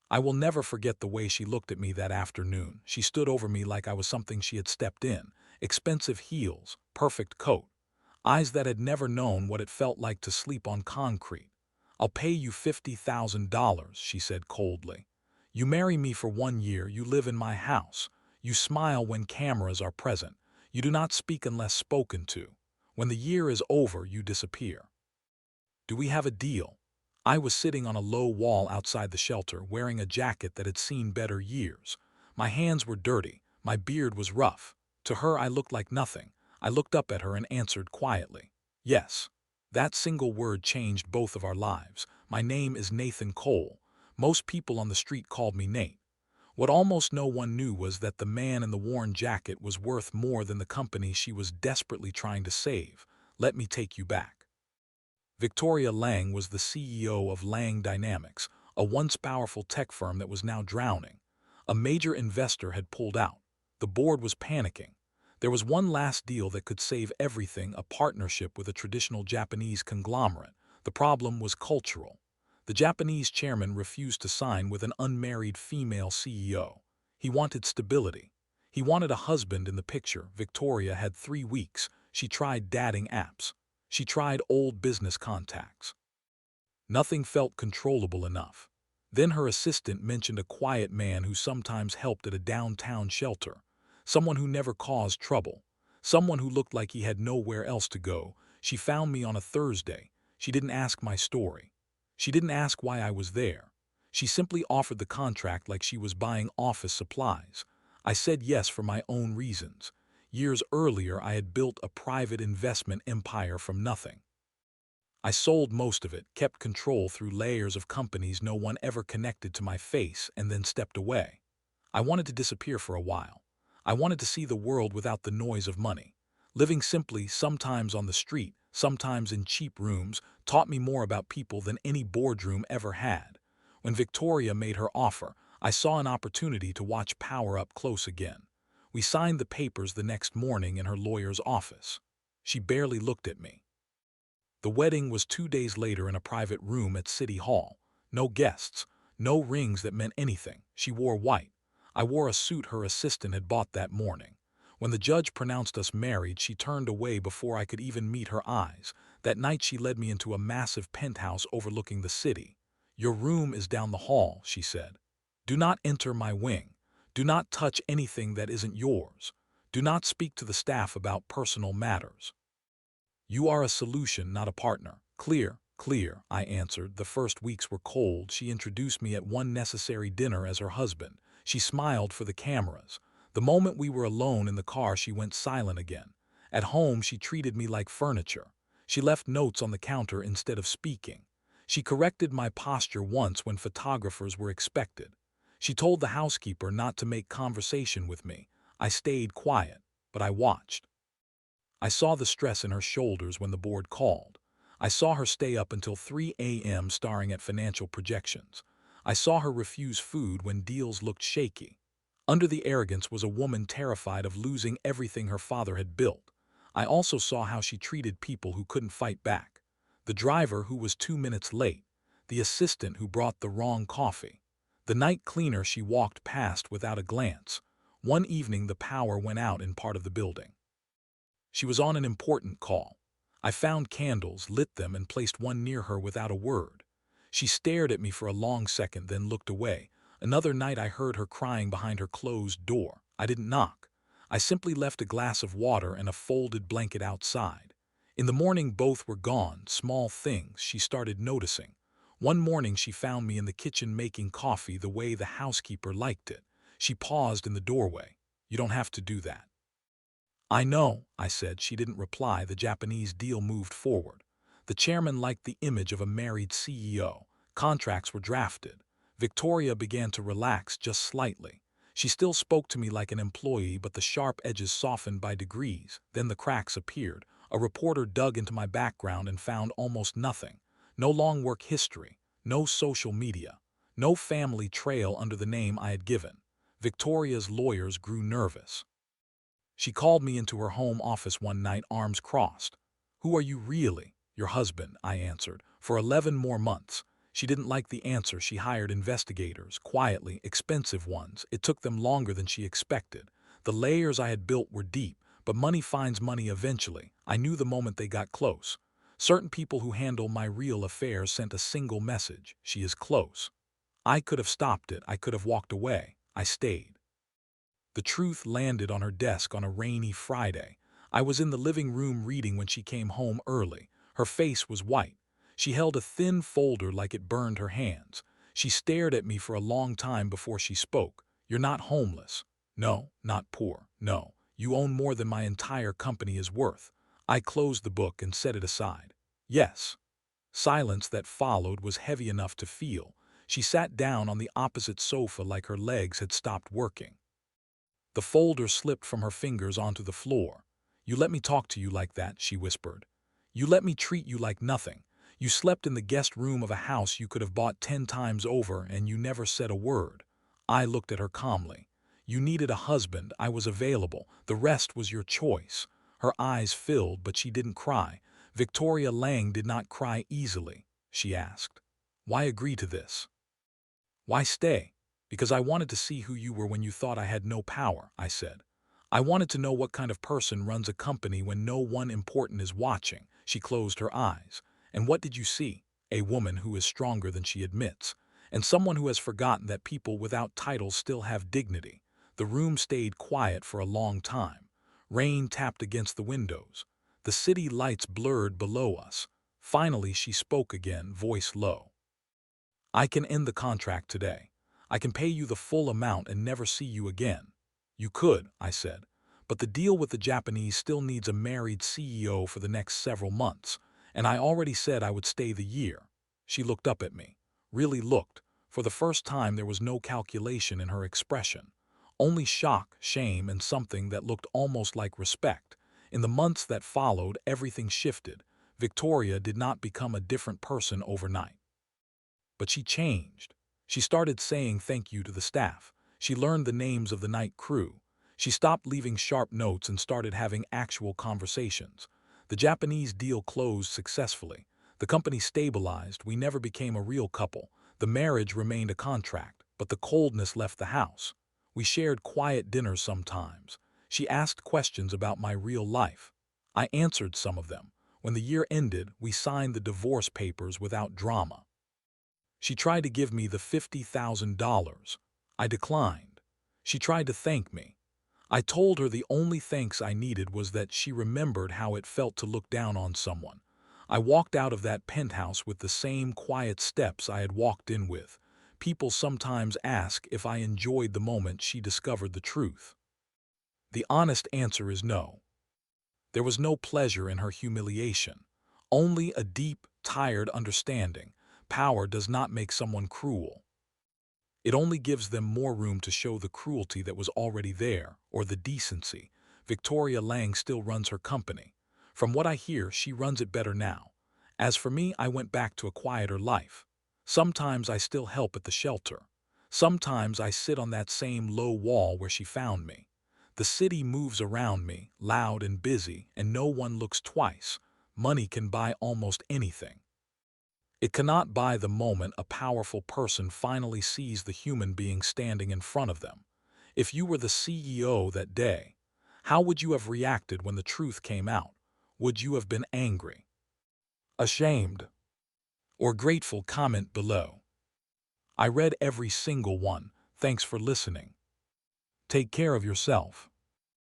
I will never forget the way she looked at me that afternoon. She stood over me like I was something she had stepped in. Expensive heels, perfect coat, eyes that had never known what it felt like to sleep on concrete. "I'll pay you $50,000, she said coldly. "You marry me for 1 year, you live in my house. You smile when cameras are present. You do not speak unless spoken to. When the year is over, you disappear. Do we have a deal?" I was sitting on a low wall outside the shelter, wearing a jacket that had seen better years. My hands were dirty, my beard was rough. To her I looked like nothing. I looked up at her and answered quietly, "Yes." That single word changed both of our lives. My name is Nathan Cole. Most people on the street called me Nate. What almost no one knew was that the man in the worn jacket was worth more than the company she was desperately trying to save. Let me take you back. Victoria Lang was the CEO of Lang Dynamics, a once powerful tech firm that was now drowning. A major investor had pulled out. The board was panicking. There was one last deal that could save everything, a partnership with a traditional Japanese conglomerate. The problem was cultural. The Japanese chairman refused to sign with an unmarried female CEO. He wanted stability. He wanted a husband in the picture. Victoria had 3 weeks. She tried dating apps. She tried old business contacts. Nothing felt controllable enough. Then her assistant mentioned a quiet man who sometimes helped at a downtown shelter, someone who never caused trouble, someone who looked like he had nowhere else to go. She found me on a Thursday. She didn't ask my story. She didn't ask why I was there. She simply offered the contract like she was buying office supplies. I said yes for my own reasons. Years earlier, I had built a private investment empire from nothing. I sold most of it, kept control through layers of companies no one ever connected to my face, and then stepped away. I wanted to disappear for a while. I wanted to see the world without the noise of money. Living simply, sometimes on the street, sometimes in cheap rooms, taught me more about people than any boardroom ever had. When Victoria made her offer, I saw an opportunity to watch power up close again. We signed the papers the next morning in her lawyer's office. She barely looked at me. The wedding was 2 days later in a private room at City Hall. No guests, no rings that meant anything. She wore white. I wore a suit her assistant had bought that morning. When the judge pronounced us married, she turned away before I could even meet her eyes. That night she led me into a massive penthouse overlooking the city. "Your room is down the hall," she said. "Do not enter my wing. Do not touch anything that isn't yours. Do not speak to the staff about personal matters. You are a solution, not a partner." "Clear, clear," I answered. The first weeks were cold. She introduced me at one necessary dinner as her husband. She smiled for the cameras. The moment we were alone in the car, she went silent again. At home, she treated me like furniture. She left notes on the counter instead of speaking. She corrected my posture once when photographers were expected. She told the housekeeper not to make conversation with me. I stayed quiet, but I watched. I saw the stress in her shoulders when the board called. I saw her stay up until 3 a.m. staring at financial projections. I saw her refuse food when deals looked shaky. Under the arrogance was a woman terrified of losing everything her father had built. I also saw how she treated people who couldn't fight back. The driver who was 2 minutes late. The assistant who brought the wrong coffee. The night cleaner she walked past without a glance. One evening the power went out in part of the building. She was on an important call. I found candles, lit them, and placed one near her without a word. She stared at me for a long second, then looked away. Another night I heard her crying behind her closed door. I didn't knock. I simply left a glass of water and a folded blanket outside. In the morning both were gone, small things she started noticing. One morning she found me in the kitchen making coffee the way the housekeeper liked it. She paused in the doorway. "You don't have to do that." "I know," I said. She didn't reply. The Japanese deal moved forward. The chairman liked the image of a married CEO. Contracts were drafted. Victoria began to relax just slightly. She still spoke to me like an employee, but the sharp edges softened by degrees. Then the cracks appeared. A reporter dug into my background and found almost nothing. No long work history, no social media, no family trail under the name I had given. Victoria's lawyers grew nervous. She called me into her home office one night, arms crossed. "Who are you really?" "Your husband," I answered. "For 11 more months." She didn't like the answer. She hired investigators, quietly, expensive ones. It took them longer than she expected. The layers I had built were deep, but money finds money eventually. I knew the moment they got close. Certain people who handle my real affairs sent a single message: she is close. I could have stopped it. I could have walked away. I stayed. The truth landed on her desk on a rainy Friday. I was in the living room reading when she came home early. Her face was white. She held a thin folder like it burned her hands. She stared at me for a long time before she spoke. "You're not homeless." "No, not poor. No, you own more than my entire company is worth." I closed the book and set it aside. "Yes." Silence that followed was heavy enough to feel. She sat down on the opposite sofa like her legs had stopped working. The folder slipped from her fingers onto the floor. "You let me talk to you like that," she whispered. "You let me treat you like nothing. You slept in the guest room of a house you could have bought 10 times over, and you never said a word." I looked at her calmly. "You needed a husband. I was available. The rest was your choice." Her eyes filled, but she didn't cry. Victoria Lang did not cry easily. She asked, "Why agree to this? Why stay?" "Because I wanted to see who you were when you thought I had no power," I said. "I wanted to know what kind of person runs a company when no one important is watching." She closed her eyes. "And what did you see?" "A woman who is stronger than she admits, and someone who has forgotten that people without titles still have dignity." The room stayed quiet for a long time. Rain tapped against the windows. The city lights blurred below us. Finally she spoke again, voice low. "I can end the contract today. I can pay you the full amount and never see you again." "You could," I said, "but the deal with the Japanese still needs a married CEO for the next several months, and I already said I would stay the year." She looked up at me. Really looked. For the first time there was no calculation in her expression. Only shock, shame, and something that looked almost like respect. In the months that followed, everything shifted. Victoria did not become a different person overnight. But she changed. She started saying thank you to the staff. She learned the names of the night crew. She stopped leaving sharp notes and started having actual conversations. The Japanese deal closed successfully. The company stabilized. We never became a real couple. The marriage remained a contract, but the coldness left the house. We shared quiet dinners sometimes. She asked questions about my real life. I answered some of them. When the year ended, we signed the divorce papers without drama. She tried to give me the $50,000. I declined. She tried to thank me. I told her the only thanks I needed was that she remembered how it felt to look down on someone. I walked out of that penthouse with the same quiet steps I had walked in with. People sometimes ask if I enjoyed the moment she discovered the truth. The honest answer is no. There was no pleasure in her humiliation, only a deep, tired understanding. Power does not make someone cruel. It only gives them more room to show the cruelty that was already there, or the decency. Victoria Lang still runs her company. From what I hear, she runs it better now. As for me, I went back to a quieter life. Sometimes I still help at the shelter. Sometimes I sit on that same low wall where she found me. The city moves around me, loud and busy, and no one looks twice. Money can buy almost anything. It cannot buy the moment a powerful person finally sees the human being standing in front of them. If you were the CEO that day, how would you have reacted when the truth came out? Would you have been angry, ashamed, or grateful? Comment below. I read every single one. Thanks for listening. Take care of yourself.